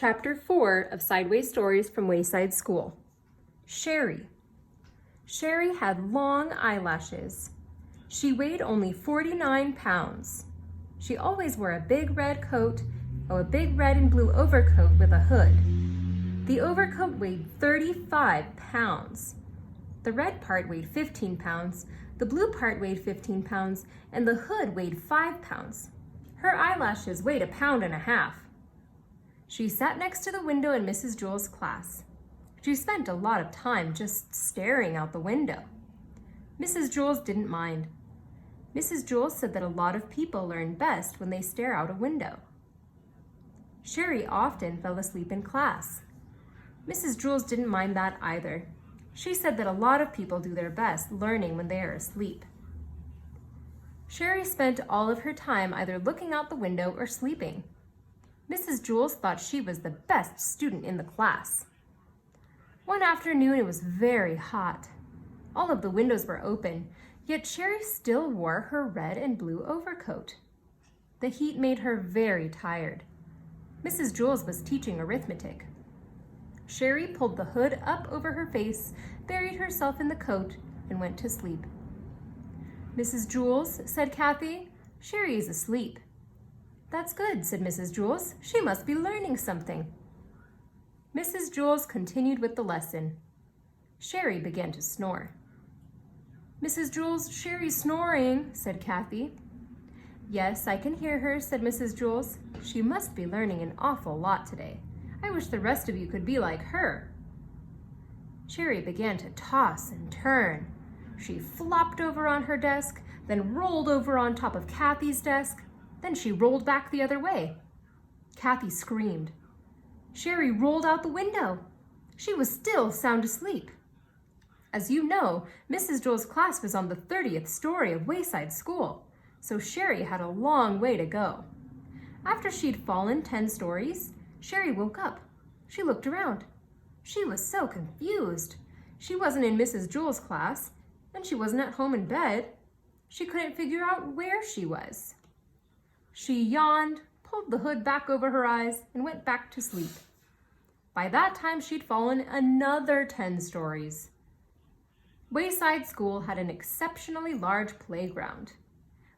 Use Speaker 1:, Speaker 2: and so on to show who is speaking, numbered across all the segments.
Speaker 1: Chapter 4 of Sideways Stories from Wayside School. Sherry. Sherry had long eyelashes. She weighed only 49 pounds. She always wore a big red coat, or a big red and blue overcoat with a hood. The overcoat weighed 35 pounds. The red part weighed 15 pounds, the blue part weighed 15 pounds, and the hood weighed 5 pounds. Her eyelashes weighed 1.5 pounds. She sat next to the window in Mrs. Jewell's class. She spent a lot of time just staring out the window. Mrs. Jewell didn't mind. Mrs. Jewell said that a lot of people learn best when they stare out a window. Sherry often fell asleep in class. Mrs. Jewell didn't mind that either. She said that a lot of people do their best learning when they are asleep. Sherry spent all of her time either looking out the window or sleeping. Mrs. Jewell thought she was the best student in the class. One afternoon it was very hot. All of the windows were open, yet Sherry still wore her red and blue overcoat. The heat made her very tired. Mrs. Jewell was teaching arithmetic. Sherry pulled the hood up over her face, buried herself in the coat, and went to sleep. "Mrs. Jewell," said Kathy, "Sherry is asleep." "That's good," said Mrs. Jewell. "She must be learning something." Mrs. Jewell continued with the lesson. Sherry began to snore. "Mrs. Jewell, Sherry's snoring," said Kathy. "Yes, I can hear her," said Mrs. Jewell. "She must be learning an awful lot today. I wish the rest of you could be like her." Sherry began to toss and turn. She flopped over on her desk, then rolled over on top of Kathy's desk. Then she rolled back the other way. Kathy screamed. Sherry rolled out the window. She was still sound asleep. As you know, Mrs. Jewell's class was on the 30th story of Wayside School, so Sherry had a long way to go. After she'd fallen 10 stories, Sherry woke up. She looked around. She was so confused. She wasn't in Mrs. Jewell's class, and she wasn't at home in bed. She couldn't figure out where she was. She yawned, pulled the hood back over her eyes, and went back to sleep. By that time, she'd fallen another 10 stories. Wayside School had an exceptionally large playground.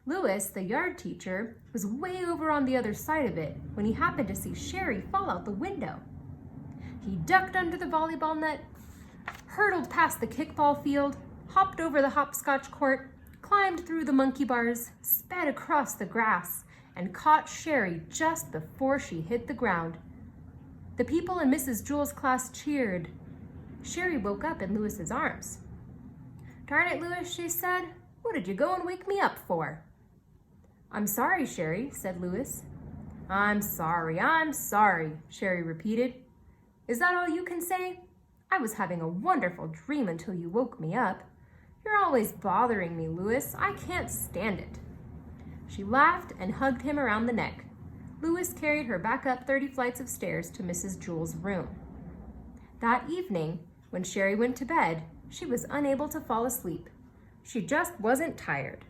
Speaker 1: Louis, the yard teacher, was way over on the other side of it when he happened to see Sherry fall out the window. He ducked under the volleyball net, hurtled past the kickball field, hopped over the hopscotch court, climbed through the monkey bars, sped across the grass, and caught Sherry just before she hit the ground. The people in Mrs. Jewell's class cheered. Sherry woke up in Louis's arms. "Darn it, Louis," she said. "What did you go and wake me up for?" "I'm sorry, Sherry," said Louis. I'm sorry," Sherry repeated. "Is that all you can say? I was having a wonderful dream until you woke me up. You're always bothering me, Louis. I can't stand it." She laughed and hugged him around the neck. Louis carried her back up 30 flights of stairs to Mrs. Jewell's room. That evening, when Sherry went to bed, she was unable to fall asleep. She just wasn't tired.